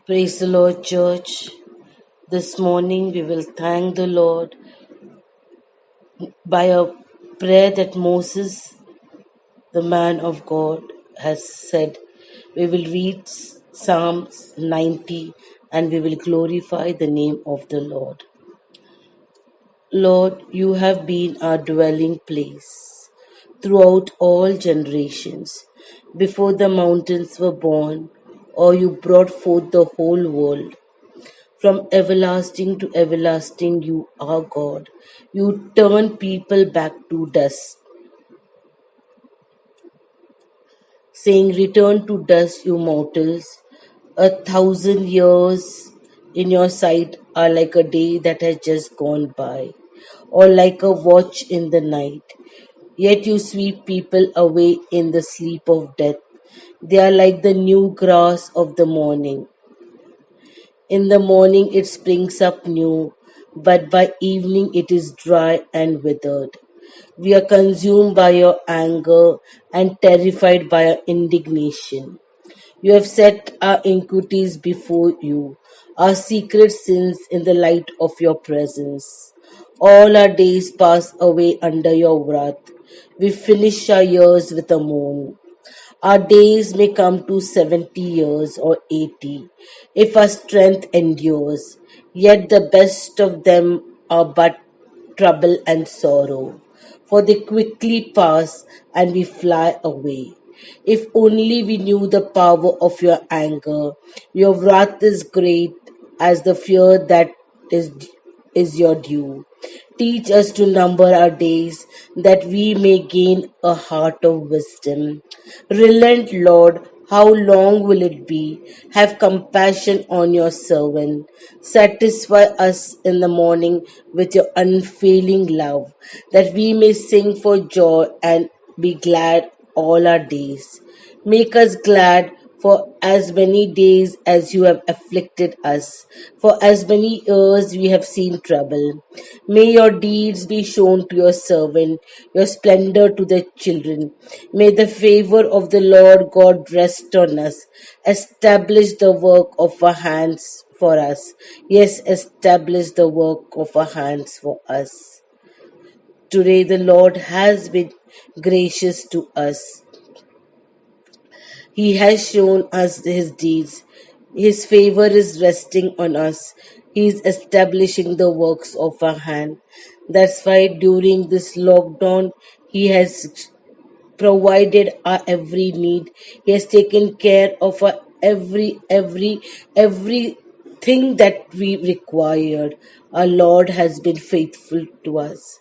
Praise the Lord, church. This morning we will thank the Lord by a prayer that Moses, the man of God, has said. We will read Psalms 90 and we will glorify the name of the Lord. Lord, you have been our dwelling place throughout all generations. Before the mountains were born, or you brought forth the whole world. From everlasting to everlasting, you are God. You turn people back to dust, saying, return to dust, you mortals. 1,000 years in your sight are like a day that has just gone by, or like a watch in the night. Yet you sweep people away in the sleep of death. They are like the new grass of the morning. In the morning it springs up new, but by evening it is dry and withered. We are consumed by your anger and terrified by your indignation. You have set our iniquities before you, our secret sins in the light of your presence. All our days pass away under your wrath. We finish our years with a moan. Our days may come to 70 years or 80, if our strength endures, yet the best of them are but trouble and sorrow, for they quickly pass and we fly away. If only we knew the power of your anger, your wrath is great as the fear that is is your due. Teach us to number our days, that we may gain a heart of wisdom. Relent, Lord, how long will it be? Have compassion on your servant. Satisfy us in the morning with your unfailing love, that we may sing for joy and be glad all our days. Make us glad for as many days as you have afflicted us, for as many years we have seen trouble. May your deeds be shown to your servant, your splendor to the children. May the favor of the Lord God rest on us. Establish the work of our hands for us. Yes, establish the work of our hands for us. Today the Lord has been gracious to us. He has shown us his deeds. His favor is resting on us. He is establishing the works of our hand. That's why during this lockdown, he has provided our every need. He has taken care of our everything that we required. Our Lord has been faithful to us.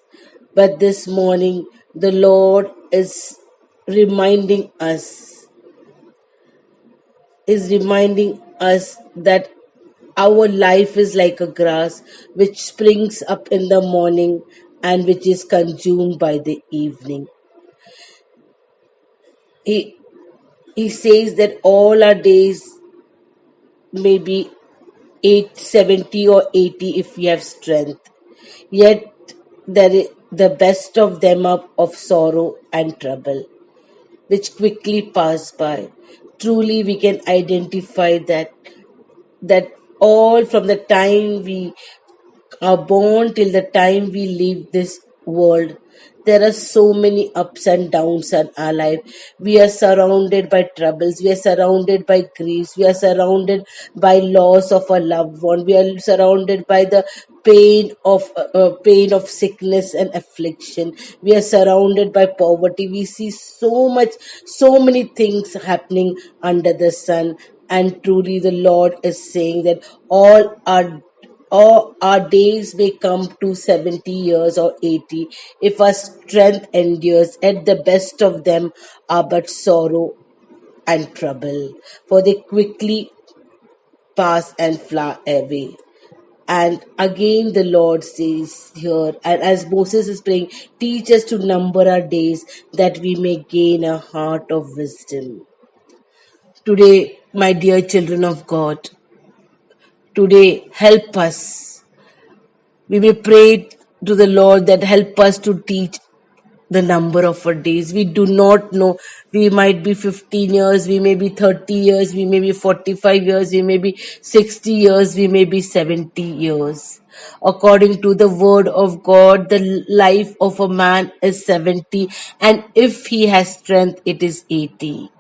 But this morning, the Lord reminding us reminding us that our life is like a grass which springs up in the morning and which is consumed by the evening. He, he says that all our days may be 70 or 80 if we have strength. Yet the best of them are of sorrow and trouble, which quickly pass by. Truly we can identify that all from the time we are born till the time we leave this world, there are so many ups and downs in our life. We are surrounded by troubles, we are surrounded by griefs, we are surrounded by loss of a loved one, we are surrounded by the pain of sickness and affliction, we are surrounded by poverty. We see so many things happening under the sun, and truly the Lord is saying that all our days may come to 70 years or 80, if our strength endures, at the best of them are but sorrow and trouble, for they quickly pass and fly away. And again, the Lord says here, and as Moses is praying, teach us to number our days, that we may gain a heart of wisdom. Today, my dear children of God, today help us. We may pray to the Lord that help us to teach the number of our days. We do not know. We might be 15 years, we may be 30 years, we may be 45 years, we may be 60 years, we may be 70 years. According to the word of God, the life of a man is 70, and if he has strength, it is 80.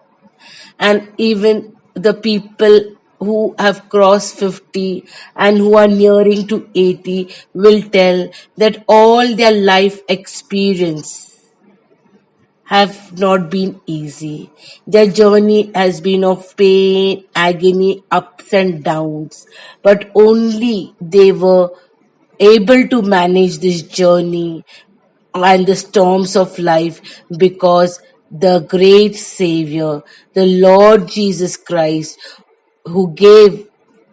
And even the people who have crossed 50 and who are nearing to 80 will tell that all their life experience have not been easy. Their journey has been of pain, agony, ups and downs, but only they were able to manage this journey and the storms of life because the great Savior, the Lord Jesus Christ, who gave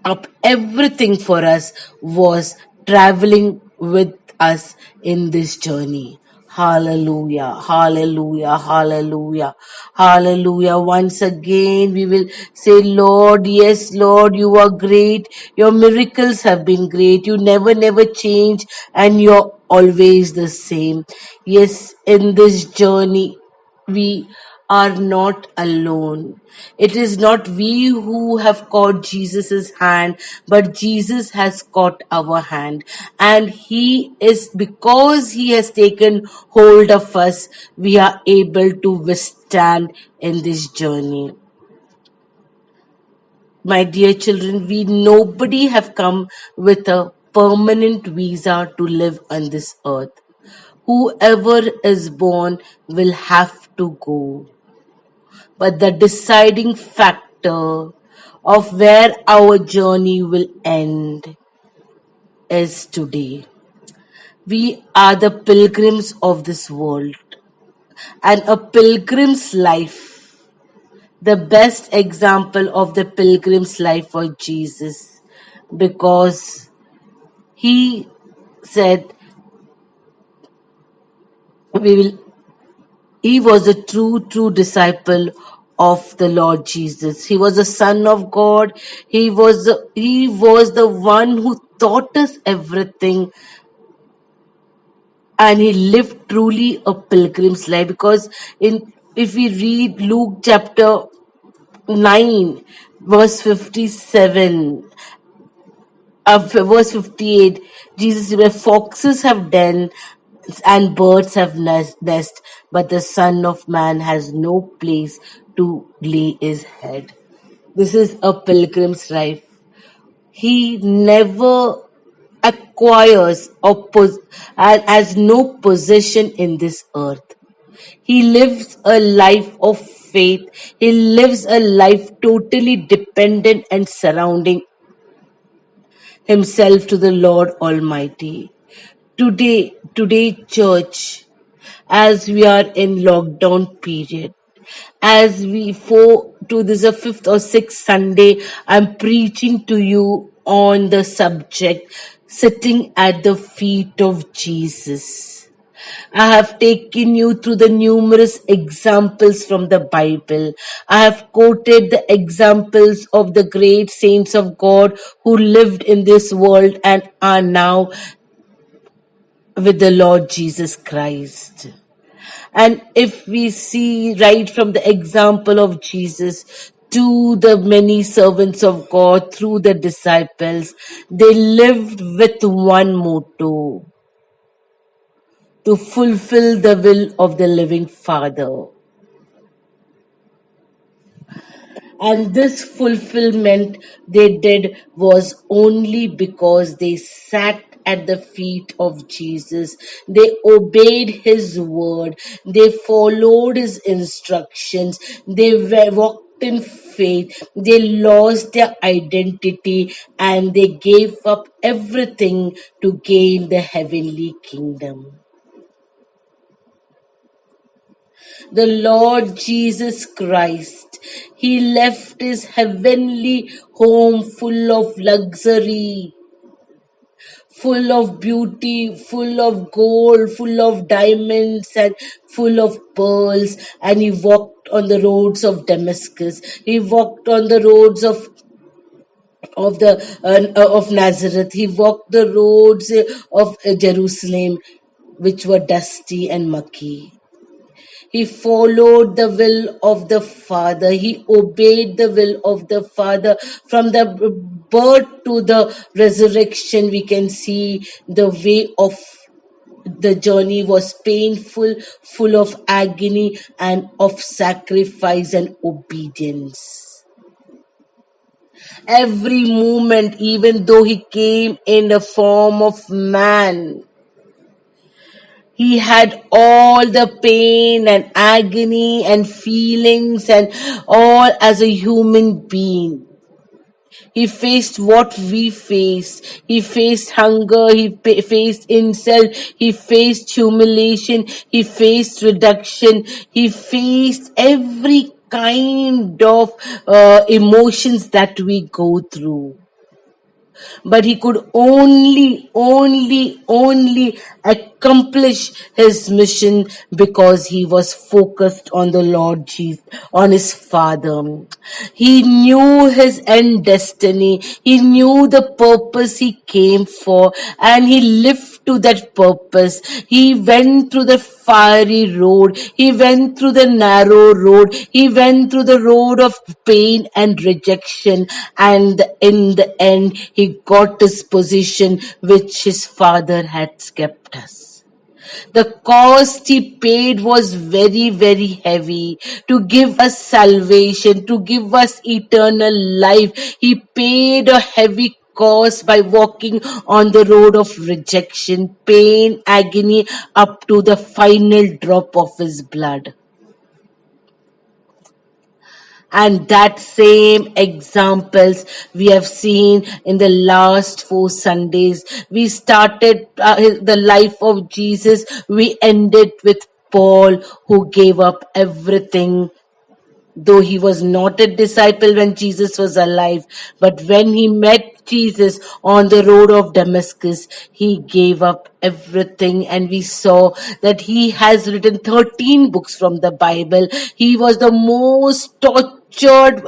up everything for us, was traveling with us in this journey. Hallelujah, hallelujah, hallelujah, hallelujah. Once again, we will say, Lord, yes, Lord, you are great. Your miracles have been great. You never change, and you're always the same. Yes, in this journey, we are not alone. It is not we who have caught Jesus' hand, but Jesus has caught our hand. And He is, because He has taken hold of us, we are able to withstand in this journey. My dear children, we nobody have come with a permanent visa to live on this earth. Whoever is born will have to go. But the deciding factor of where our journey will end is today. We are the pilgrims of this world, and a pilgrim's life, the best example of the pilgrim's life was Jesus, because he said, we will He was a true disciple of the Lord Jesus. He was the Son of God. He was the one who taught us everything, and he lived truly a pilgrim's life. Because if we read Luke chapter 9, verse 57, verse 58, Jesus said, where foxes have den and birds have nest, but the Son of Man has no place to lay his head. This is a pilgrim's life. He never acquires or has no possession in this earth. He lives a life of faith. He lives a life totally dependent and surrounding himself to the Lord Almighty. Today, church, as we are in lockdown period, as we for to this a fifth or sixth Sunday, I'm preaching to you on the subject sitting at the feet of Jesus. I have taken you through the numerous examples from the Bible. I have quoted the examples of the great saints of God who lived in this world and are now with the Lord Jesus Christ. And if we see right from the example of Jesus to the many servants of God through the disciples, they lived with one motto: to fulfill the will of the living Father. And this fulfillment they did was only because they sat at the feet of Jesus. They obeyed his word. They followed his instructions. They walked in faith. They lost their identity and they gave up everything to gain the heavenly kingdom. The Lord Jesus Christ, he left his heavenly home full of luxury, full of beauty, full of gold, full of diamonds, and full of pearls. And he walked on the roads of Damascus. He walked on the roads of Nazareth. He walked the roads of Jerusalem, which were dusty and mucky. He followed the will of the Father. He obeyed the will of the Father. From the birth to the resurrection, we can see the way of the journey was painful, full of agony and of sacrifice and obedience. Every moment, even though he came in the form of man, he had all the pain and agony and feelings and all as a human being. He faced what we face. He faced hunger. He faced insult. He faced humiliation. He faced reduction. He faced every kind of emotions that we go through. But he could only accomplish his mission because he was focused on the Lord Jesus, on his Father. He knew his end destiny. He knew the purpose he came for, and he lived to that purpose. He went through the fiery road. He went through the narrow road. He went through the road of pain and rejection. And in the end, he got his position which his Father had kept us. The cost he paid was very, very heavy to give us salvation, to give us eternal life. He paid a heavy cost by walking on the road of rejection, pain, agony, up to the final drop of his blood. And that same examples we have seen in the last 4 Sundays. We started the life of Jesus. We ended with Paul, who gave up everything, though he was not a disciple when Jesus was alive. But when he met Jesus on the road of Damascus, he gave up everything, and we saw that he has written 13 books from the Bible. He was the most tortured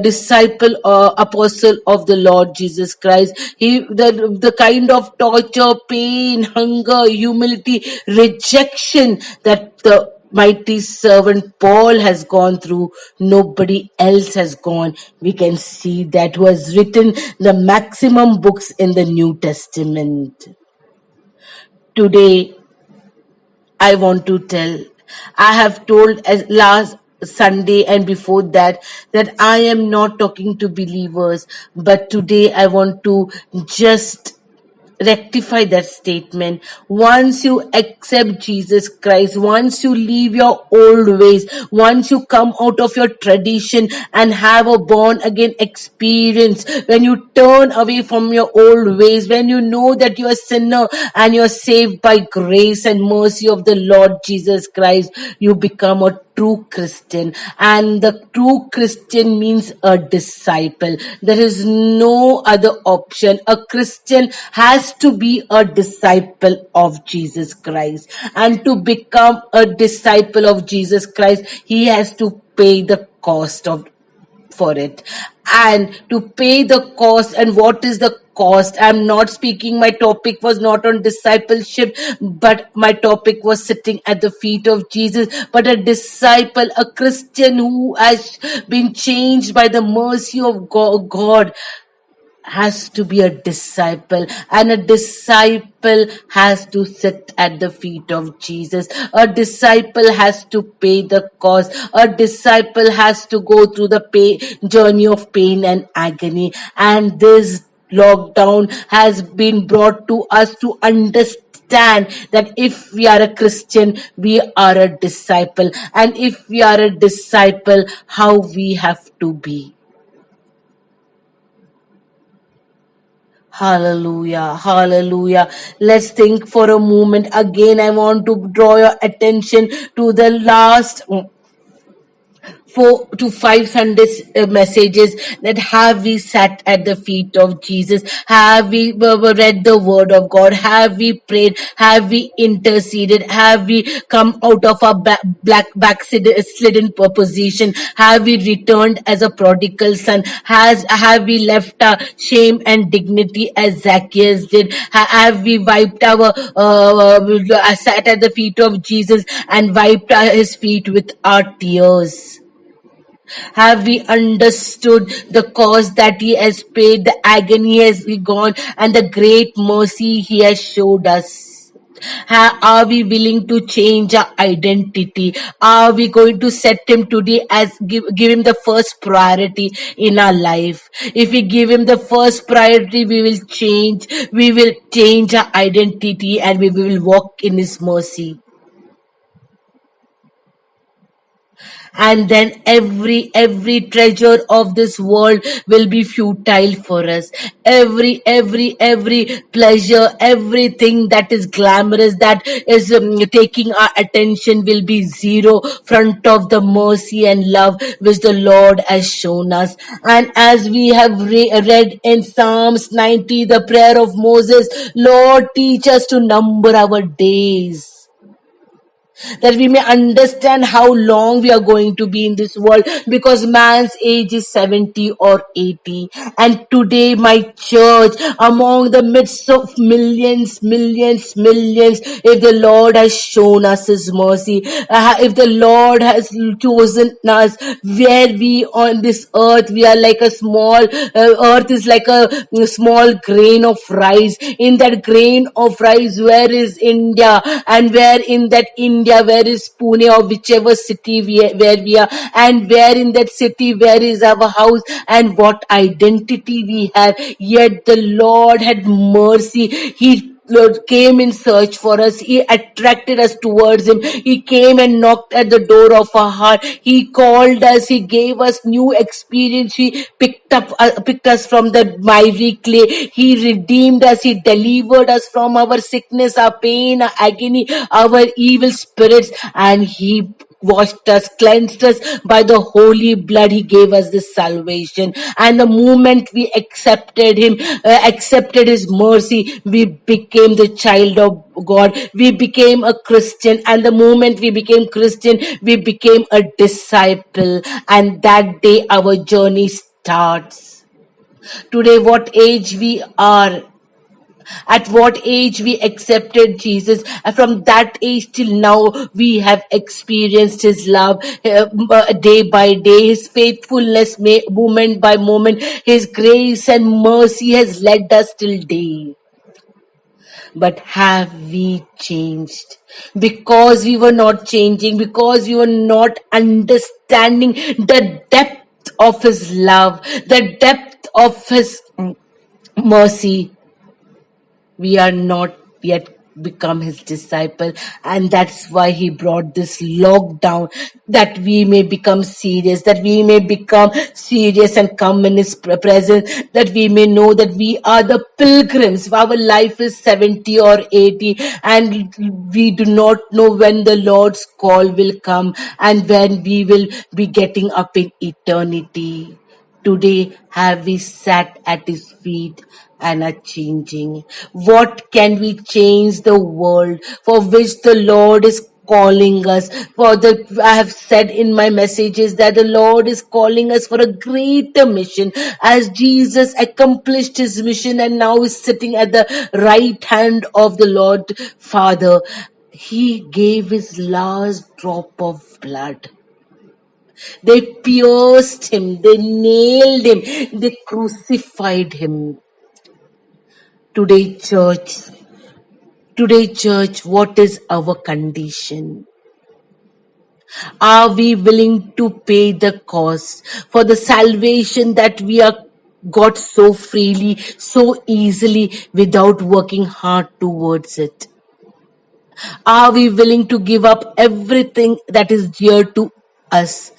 disciple, apostle of the Lord Jesus Christ. The kind of torture, pain, hunger, humility, rejection that the mighty servant Paul has gone through, nobody else has gone. We can see that, who has written the maximum books in the New Testament. Today, I want to tell, I have told as last Sunday and before that I am not talking to believers, but today I want to just rectify that statement. Once you accept Jesus Christ, once you leave your old ways, once you come out of your tradition and have a born again experience, when you turn away from your old ways, when you know that you're a sinner and you're saved by grace and mercy of the Lord Jesus Christ, you become a true Christian. And the true Christian means a disciple. There is no other option. A Christian has to be a disciple of Jesus Christ. And to become a disciple of Jesus Christ, he has to pay the cost for it. And to pay the cost, and what is the cost? I'm not speaking, my topic was not on discipleship, but my topic was sitting at the feet of Jesus. But a disciple, a Christian who has been changed by the mercy of God, has to be a disciple, and a disciple has to sit at the feet of Jesus. A disciple has to pay the cost. A disciple has to go through the journey of pain and agony. And this lockdown has been brought to us to understand that if we are a Christian, we are a disciple. And if we are a disciple, how we have to be. Hallelujah, hallelujah. Let's think for a moment. Again, I want to draw your attention to the last 4 to 5 Sunday messages, that have we sat at the feet of Jesus? Have we read the word of God? Have we prayed? Have we interceded? Have we come out of our backslidden position? Have we returned as a prodigal son? Have we left our shame and dignity as Zacchaeus did? Have we wiped our sat at the feet of Jesus and wiped his feet with our tears? Have we understood the cost that he has paid, the agony he has gone, and the great mercy he has showed us? Are we willing to change our identity? Are we going to set him today as give him the first priority in our life? If we give him the first priority, we will change our identity, and we will walk in his mercy. And then every treasure of this world will be futile for us. Every pleasure, everything that is glamorous, that is taking our attention, will be zero front of the mercy and love which the Lord has shown us. And as we have read in Psalms 90, the prayer of Moses, Lord, teach us to number our days, that we may understand how long we are going to be in this world, because man's age is 70 or 80. And today, my church, among the midst of millions, if the Lord has shown us his mercy, if the Lord has chosen us, where we on this earth, we are like a small earth is like a small grain of rice. In that grain of rice, where is India? And where in that India, where is Pune, or whichever city where we are? And where in that city, where is our house, and what identity we have? Yet the Lord had mercy. He Lord came in search for us. He attracted us towards him. He came and knocked at the door of our heart. He called us. He gave us new experience. He picked us from the miry clay. He redeemed us. He delivered us from our sickness, our pain, our agony, our evil spirits, and he washed us, cleansed us by the holy blood. He gave us this salvation. And the moment we accepted him, accepted his mercy, we became the child of God. We became a Christian. And the moment we became Christian, we became a disciple. And that day our journey starts. Today, what age we are, at what age we accepted Jesus, and from that age till now, we have experienced his love day by day, his faithfulness moment by moment, his grace and mercy has led us till day. But have we changed? Because we were not changing, because we were not understanding the depth of his love, the depth of his mercy, we are not yet become his disciple. And that's why he brought this lockdown, that we may become serious, that we may become serious and come in his presence, that we may know that we are the pilgrims. Our life is 70 or 80, and we do not know when the Lord's call will come and when we will be getting up in eternity. Today, have we sat at his feet and are changing? What can we change the world for which the Lord is calling us? I have said in my messages that the Lord is calling us for a greater mission, as Jesus accomplished his mission and now is sitting at the right hand of the Lord Father. He gave his last drop of blood. They pierced him, they nailed him, they crucified him. Today, church, what is our condition? Are we willing to pay the cost for the salvation that we are got so freely, so easily, without working hard towards it? Are we willing to give up everything that is dear to us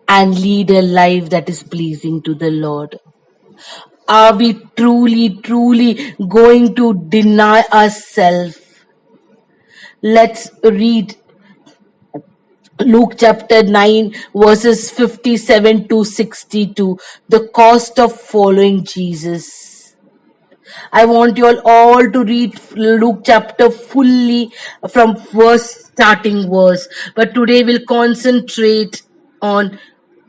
and lead a life that is pleasing to the Lord? Are we truly going to deny ourselves? Let's read Luke chapter 9, verses 57 to 62. The cost of following Jesus. I want you all to read Luke chapter fully from first starting verse. But today we'll concentrate on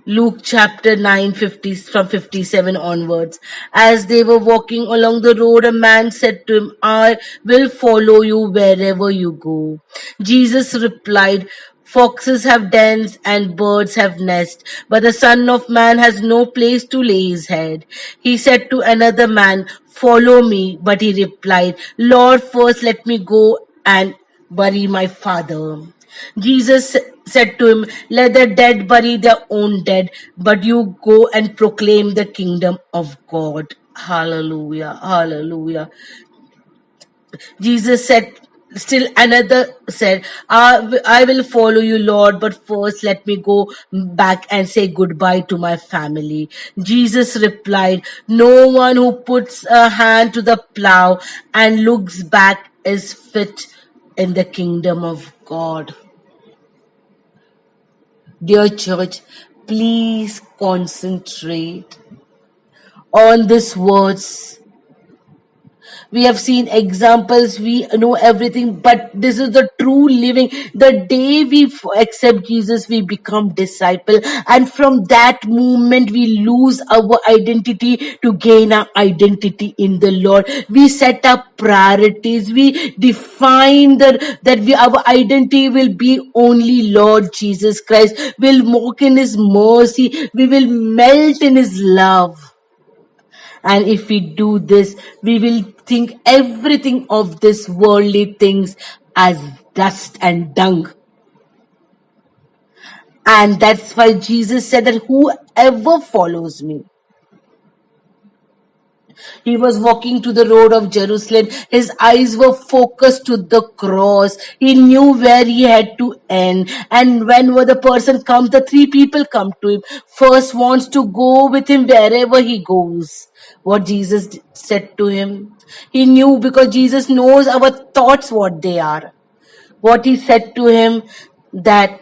Luke chapter 9, 50, from 57 onwards. As they were walking along the road, a man said to him, I will follow you wherever you go. Jesus replied, Foxes have dens and birds have nests, but the Son of Man has no place to lay his head. He said to another man, Follow me. But he replied, Lord, first let me go and bury my father. Jesus said to him, Let the dead bury their own dead, but you go and proclaim the kingdom of God. Hallelujah. Hallelujah. Jesus said, still another said, I will follow you, Lord, but first let me go back and say goodbye to my family. Jesus replied, No one who puts a hand to the plow and looks back is fit in the kingdom of God. Dear church, please concentrate on these words. We have seen examples, we know everything, but this is the true living. The day we accept Jesus, we become disciple, and from that moment we lose our identity to gain our identity in the Lord. We set up priorities, we define that our identity will be only Lord Jesus Christ. We'll walk in his mercy, we will melt in his love. And if we do this, we will think everything of this worldly things as dust and dung. And that's why Jesus said that whoever follows me, he was walking to the road of Jerusalem. His eyes were focused to the cross. He knew where he had to end. And when the person comes, the three people come to him. First wants to go with him wherever he goes. What Jesus said to him, he knew, because Jesus knows our thoughts, what they are. What he said to him, that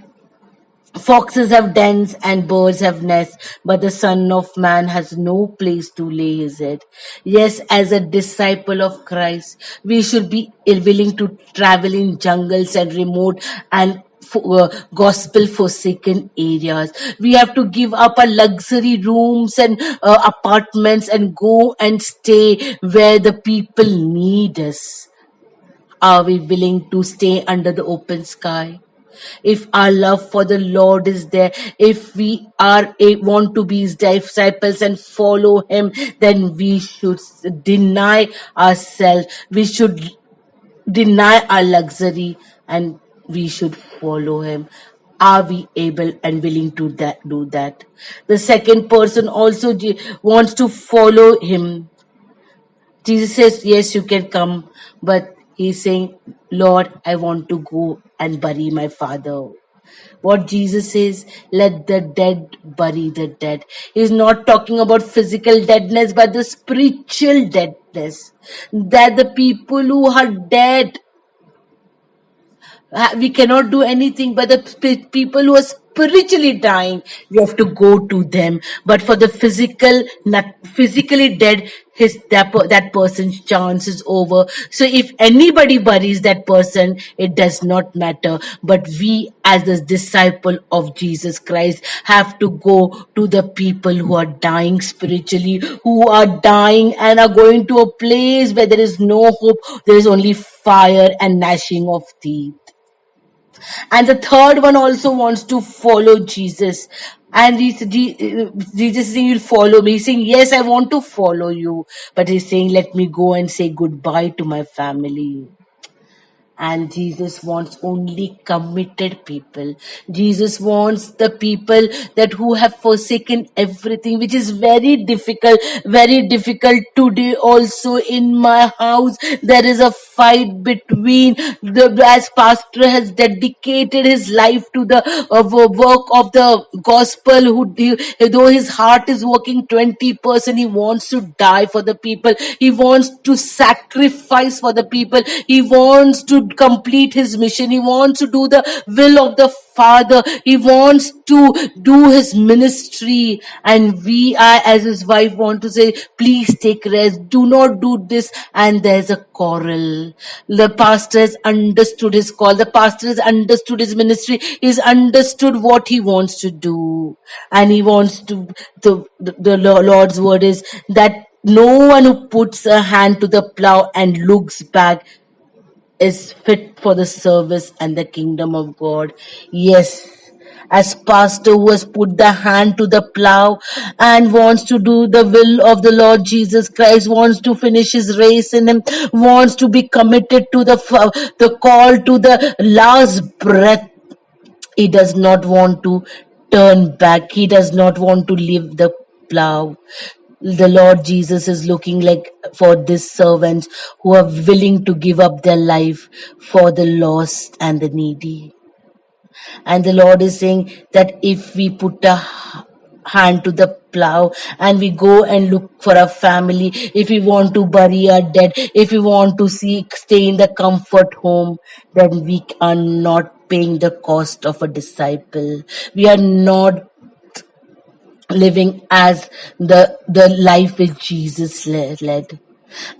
foxes have dens and birds have nests, but the Son of Man has no place to lay his head. Yes, as a disciple of Christ, we should be willing to travel in jungles and remote and gospel forsaken areas. We have to give up our luxury rooms and apartments and go and stay where the people need us. Are we willing to stay under the open sky? If our love for the Lord is there, if we want to be his disciples and follow him, then we should deny ourselves. We should deny our luxury and we should follow him. Are we able and willing to do that? The second person also wants to follow him. Jesus says, yes, you can come, but he's saying, Lord, I want to go and bury my father. What Jesus says, let the dead bury the dead. He's not talking about physical deadness, but the spiritual deadness. That the people who are dead, we cannot do anything, but the people who are spiritually dying, we have to go to them. But for the physically dead, that person's chance is over. So if anybody buries that person, it does not matter. But we, as the disciple of Jesus Christ, have to go to the people who are dying spiritually, who are dying and are going to a place where there is no hope. There is only fire and gnashing of teeth. And the third one also wants to follow Jesus. And Jesus is saying, you'll follow me. He's saying, yes, I want to follow you. But he's saying, let me go and say goodbye to my family. And Jesus wants only committed people. Jesus wants the people that who have forsaken everything, which is very difficult today. Also in my house, there is a fight between as pastor has dedicated his life to the work of the gospel, though his heart is working 20%, he wants to die for the people. He wants to sacrifice for the people. He wants to complete his mission. He wants to do the will of the Father. He wants to do his ministry, and we are, as his wife, want to say, please take rest. Do not do this. And there's a quarrel. The pastor has understood his call. The pastor has understood his ministry. He's understood what he wants to do, and he wants to. The Lord's word is that no one who puts a hand to the plow and looks back is fit for the service and the kingdom of God. Yes, as pastor who has put the hand to the plow and wants to do the will of the Lord Jesus Christ, wants to finish his race in him, wants to be committed to the call to the last breath. He does not want to turn back. He does not want to leave the plow. The Lord Jesus is looking like for these servants who are willing to give up their life for the lost and the needy. And the Lord is saying that if we put a hand to the plow and we go and look for a family, if we want to bury our dead, if we want to stay in the comfort home, then we are not paying the cost of a disciple. We are not living as the life which Jesus led.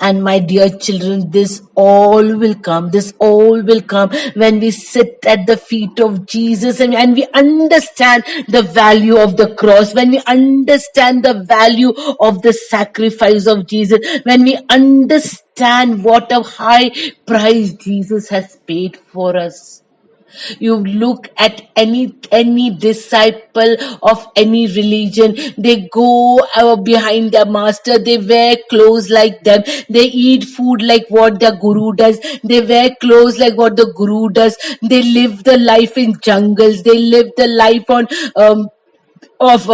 And my dear children, this all will come. This all will come when we sit at the feet of Jesus, and we understand the value of the cross, when we understand the value of the sacrifice of Jesus, when we understand what a high price Jesus has paid for us. You look at any disciple of any religion, they go behind their master, they wear clothes like them, they eat food like what the guru does, they wear clothes like what the guru does, they live the life in jungles, they live the life on of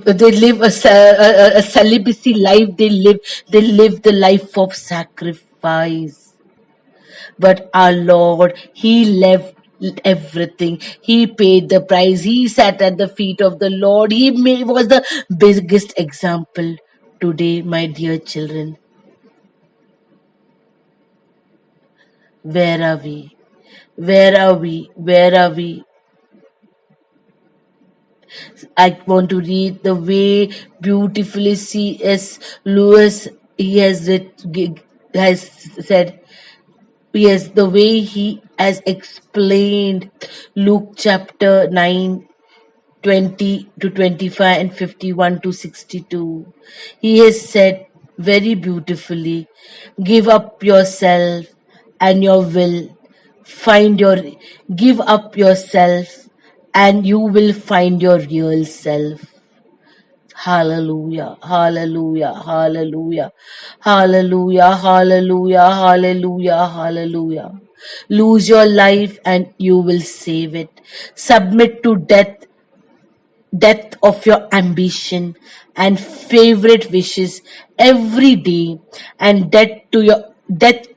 they live a celibacy life, they live the life of sacrifice. But our Lord, He left everything. He paid the price. He sat at the feet of the Lord. Was the biggest example. Today, my dear children, where are we? Where are we? Where are we? I want to read the way beautifully C.S. Lewis has said. Yes, the way he has explained Luke chapter 9, 20 to 25 and 51 to 62. He has said very beautifully, give up yourself and your will, give up yourself and you will find your real self. Hallelujah, hallelujah, hallelujah, hallelujah, hallelujah, hallelujah, hallelujah. Lose your life and you will save it. Submit to death of your ambition and favorite wishes every day, and death to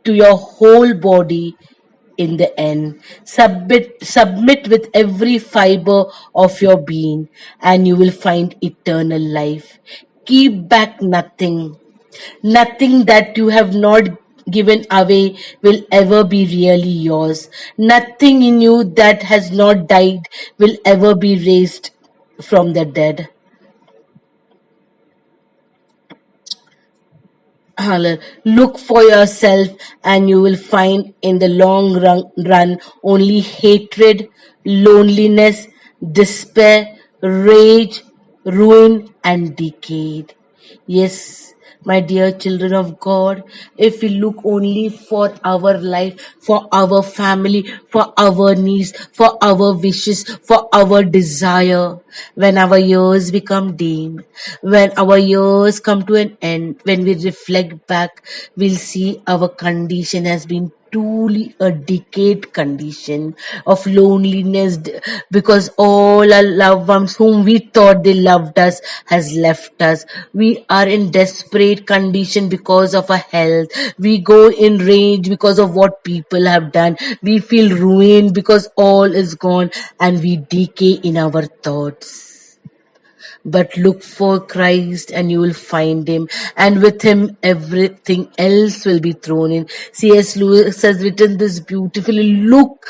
your whole body in the end. Submit with every fiber of your being, and you will find eternal life. Keep back nothing. Nothing that you have not given away will ever be really yours. Nothing in you that has not died will ever be raised from the dead. Look for yourself, and you will find in the long run only hatred, loneliness, despair, rage, ruin, and decay. Yes, my dear children of God, if we look only for our life, for our family, for our needs, for our wishes, for our desire, when our years become dim, when our years come to an end, when we reflect back, we'll see our condition has been truly a decayed condition of loneliness, because all our loved ones whom we thought they loved us has left us. We are in desperate desperate condition because of our health. We go in rage because of what people have done. We feel ruined because all is gone, and we decay in our thoughts. But look for Christ and you will find him, and with him everything else will be thrown in. C.S. Lewis has written this beautifully. Look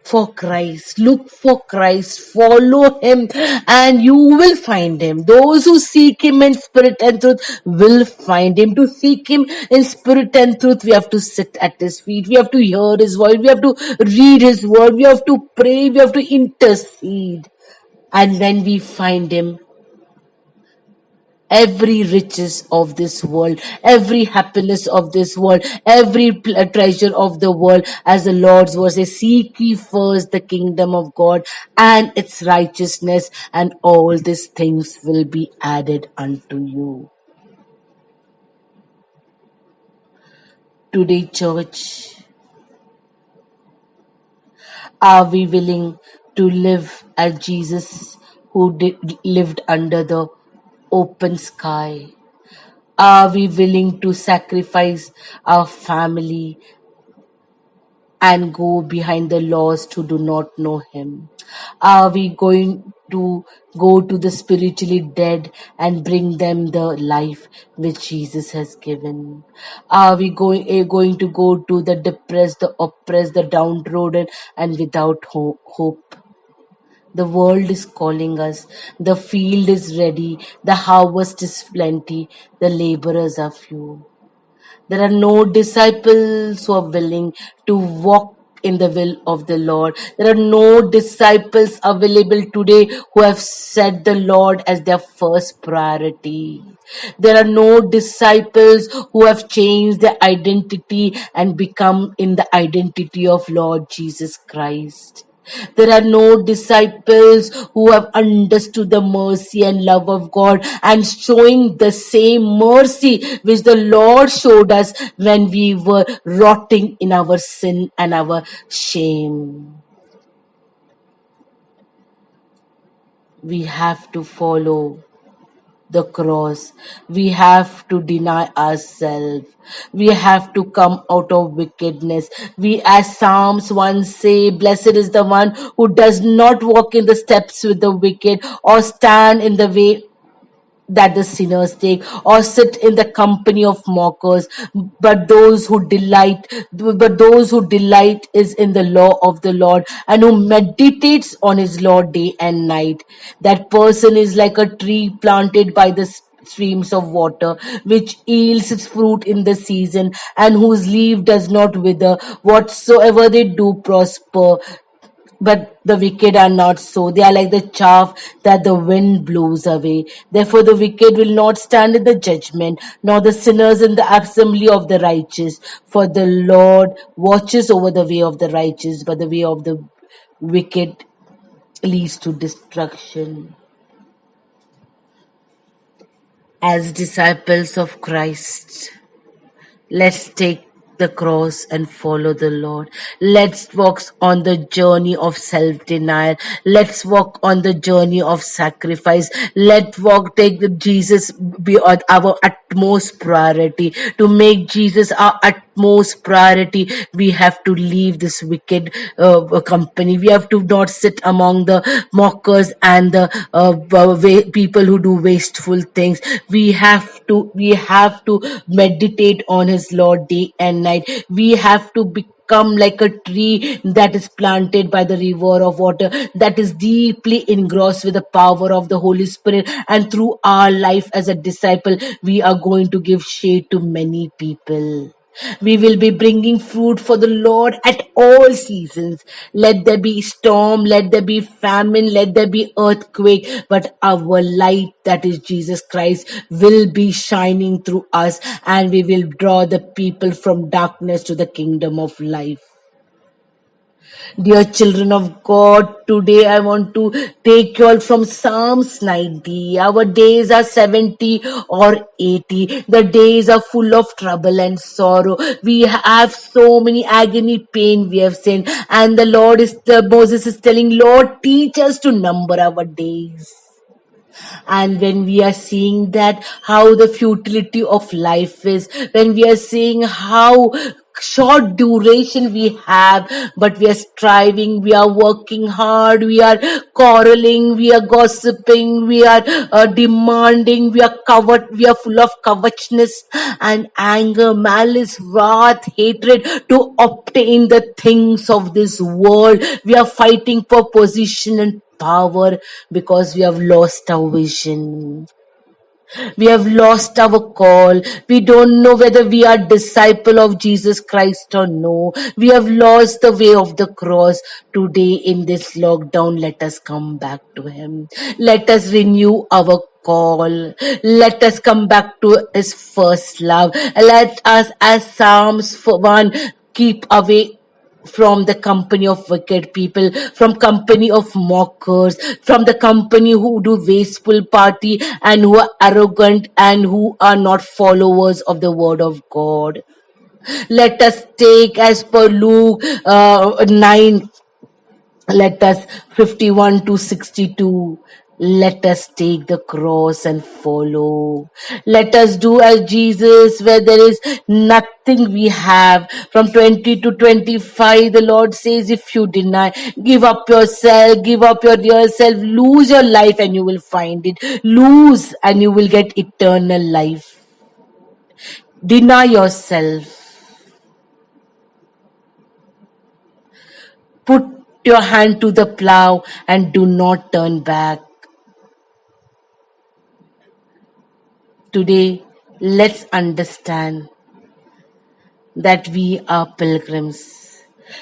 for Christ, look for Christ, follow him, and you will find him. Those who seek him in spirit and truth will find him. To seek him in spirit and truth, we have to sit at his feet, we have to hear his voice, we have to read his word, we have to pray, we have to intercede. And when we find him, every riches of this world, every happiness of this world, every treasure of the world, as the Lord's word says, seek ye first the kingdom of God and its righteousness, and all these things will be added unto you. Today, church, are we willing to live as Jesus, who lived under the open sky? Are we willing to sacrifice our family and go behind the lost who do not know him? Are we going to go to the spiritually dead and bring them the life which Jesus has given? Are we going to go to the depressed, the oppressed, the downtrodden, and without hope? The world is calling us. The field is ready. The harvest is plenty. The laborers are few. There are no disciples who are willing to walk in the will of the Lord. There are no disciples available today who have set the Lord as their first priority. There are no disciples who have changed their identity and become in the identity of Lord Jesus Christ. There are no disciples who have understood the mercy and love of God and showing the same mercy which the Lord showed us when we were rotting in our sin and our shame. We have to follow the cross. We have to deny ourselves. We have to come out of wickedness. We, as Psalms 1 say, blessed is the one who does not walk in the steps with the wicked, or stand in the way that the sinners take, or sit in the company of mockers, but those who delight is in the law of the Lord, and who meditates on his law day and night. That person is like a tree planted by the streams of water, which yields its fruit in the season, and whose leaf does not wither. Whatsoever they do prosper. But the wicked are not so. They are like the chaff that the wind blows away. Therefore, the wicked will not stand in the judgment, nor the sinners in the assembly of the righteous. For the Lord watches over the way of the righteous, but the way of the wicked leads to destruction. As disciples of Christ, let's take the cross and follow the Lord. Let's walk on the journey of self-denial. Let's walk on the journey of sacrifice. Let's take Jesus be our utmost priority. To make Jesus our utmost priority, we have to leave this wicked company. We have to not sit among the mockers and the people who do wasteful things. We have to meditate on his Lord day and night. We have to become like a tree that is planted by the river of water, that is deeply engrossed with the power of the Holy Spirit, and through our life as a disciple, we are going to give shade to many people. We will be bringing fruit for the Lord at all seasons. Let there be storm, let there be famine, let there be earthquake, but our light, that is Jesus Christ, will be shining through us, and we will draw the people from darkness to the kingdom of life. Dear children of God, today I want to take you all from Psalms 90. Our days are 70 or 80. The days are full of trouble and sorrow. We have so many agony, pain we have seen. And Moses is telling, Lord, teach us to number our days. And when we are seeing that, how the futility of life is, when we are seeing how short duration we have, but we are striving, we are working hard, we are quarreling, we are gossiping, we are demanding, we are full of covetousness and anger, malice, wrath, hatred to obtain the things of this world. We are fighting for position and power because we have lost our vision. We have lost our call. We don't know whether we are disciple of Jesus Christ or no. We have lost the way of the cross. Today in this lockdown, let us come back to Him. Let us renew our call. Let us come back to His first love. Let us, as Psalms 1, keep away from the company of wicked people, from company of mockers, from the company who do wasteful party and who are arrogant and who are not followers of the word of God. Let us take as per Luke 9, let us 51 to 62. Let us take the cross and follow. Let us do as Jesus, where there is nothing we have. From 20 to 25, the Lord says, if you deny, give up yourself, give up your real self, lose your life and you will find it. Lose and you will get eternal life. Deny yourself. Put your hand to the plow and do not turn back. Today, let's understand that we are pilgrims.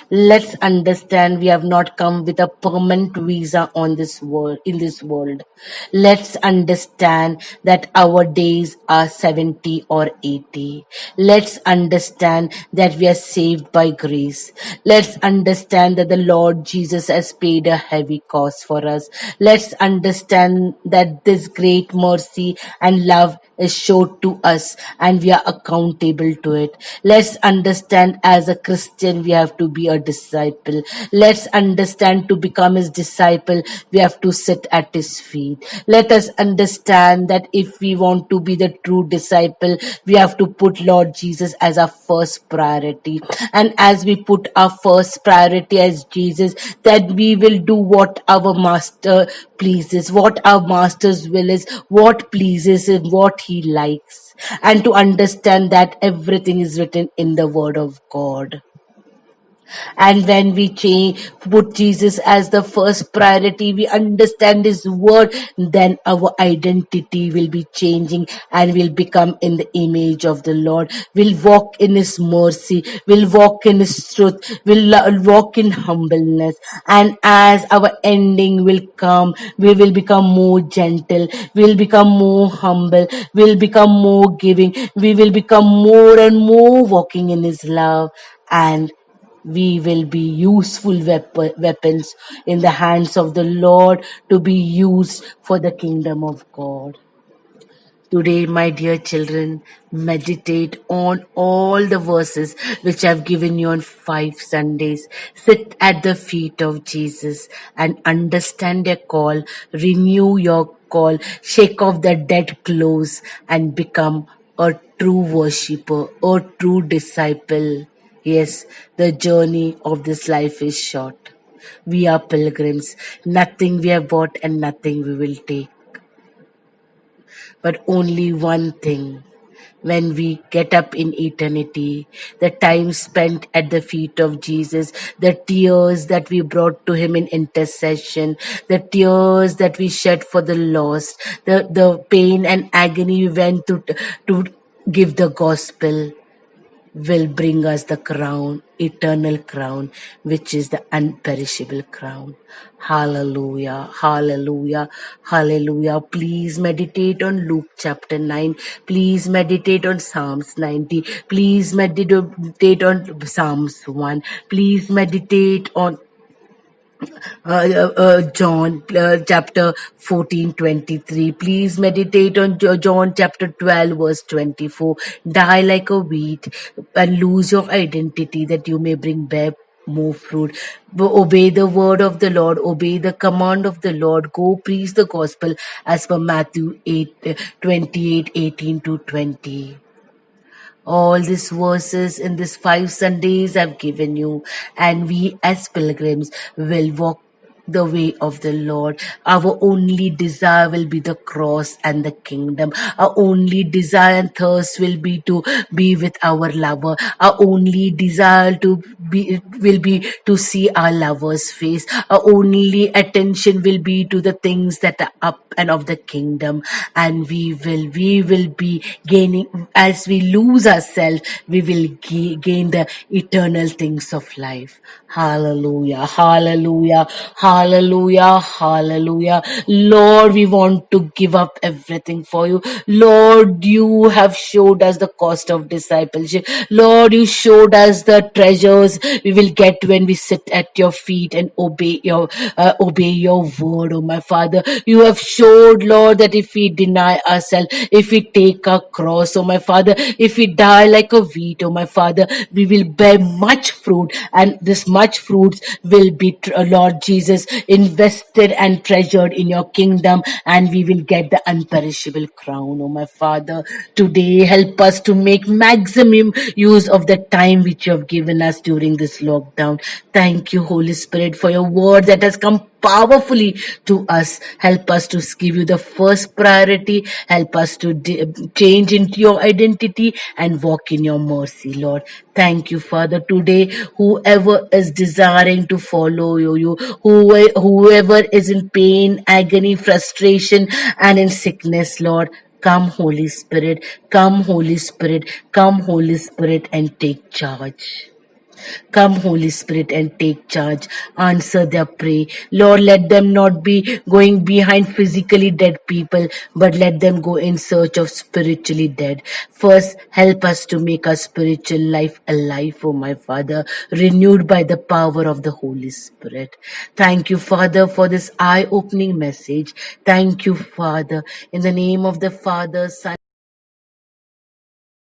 Let's understand we have not come with a permanent visa on this world, in this world. Let's understand that our days are 70 or 80. Let's understand that we are saved by grace. Let's understand that the Lord Jesus has paid a heavy cost for us. Let's understand that this great mercy and love is showed to us and we are accountable to it. Let's understand as a Christian we have to be a disciple. Let's understand to become his disciple we have to sit at his feet. Let us understand that if we want to be the true disciple we have to put Lord Jesus as our first priority. And as we put our first priority as Jesus, that we will do what our master pleases, what our master's will is, what pleases him, what he likes, and to understand that everything is written in the word of God. And when we put Jesus as the first priority, we understand his word, then our identity will be changing and will become in the image of the Lord. We'll walk in his mercy, we'll walk in his truth, we'll walk in humbleness. And as our ending will come, we will become more gentle, we'll become more humble, we'll become more giving, we will become more and more walking in his love, and we will be useful weapons in the hands of the Lord to be used for the kingdom of God. Today, my dear children, meditate on all the verses which I've given you on 5 Sundays. Sit at the feet of Jesus and understand their call, renew your call, shake off the dead clothes and become a true worshipper, a true disciple. Yes, the journey of this life is short. We are pilgrims. Nothing we have bought and nothing we will take, but only one thing. When we get up in eternity, the time spent at the feet of Jesus, the tears that we brought to him in intercession, the tears that we shed for the lost, the pain and agony we went to give the gospel, will bring us the crown, eternal crown, which is the unperishable crown. Hallelujah, hallelujah, hallelujah. Please meditate on Luke chapter 9. Please meditate on Psalms 90. Please meditate on Psalms 1. Please meditate on John chapter 14:23. Please meditate on John chapter 12 verse 24. Die like a wheat and lose your identity that you may bring more fruit. Obey the word of the Lord, obey the command of the Lord. Go preach the gospel as per Matthew 28:18 to 20. All these verses in these 5 Sundays I've given you, and we as pilgrims will walk the way of the Lord. Our only desire will be the cross and the kingdom. Our only desire and thirst will be to be with our lover. Our only desire to be will be to see our lover's face. Our only attention will be to the things that are up and of the kingdom. And we will be gaining, as we lose ourselves, we will gain the eternal things of life. Hallelujah, hallelujah, hallelujah, hallelujah. Lord, we want to give up everything for you. Lord, you have showed us the cost of discipleship. Lord, you showed us the treasures we will get when we sit at your feet and obey your word, oh my Father. You have showed, Lord, that if we deny ourselves, if we take our cross, oh my Father, if we die like a wheat, oh my Father, we will bear much fruit, and this much fruit will be, Lord Jesus, invested and treasured in your kingdom, and we will get the unperishable crown, oh my Father. Today, help us to make maximum use of the time which you have given us during this lockdown. Thank you, Holy Spirit, for your word that has come powerfully to us. Help us to give you the first priority. Help us to change into your identity and walk in your mercy, Lord. Thank you, Father. Today, whoever is desiring to follow you, whoever is in pain, agony, frustration, and in sickness, Lord, come, Holy Spirit. Come, Holy Spirit. Come, Holy Spirit, and take charge. Come, Holy Spirit, and take charge. Answer their prayer. Lord, let them not be going behind physically dead people, but let them go in search of spiritually dead. First, help us to make our spiritual life alive, oh my Father, renewed by the power of the Holy Spirit. Thank you, Father, for this eye-opening message. Thank you, Father, in the name of the Father, Son,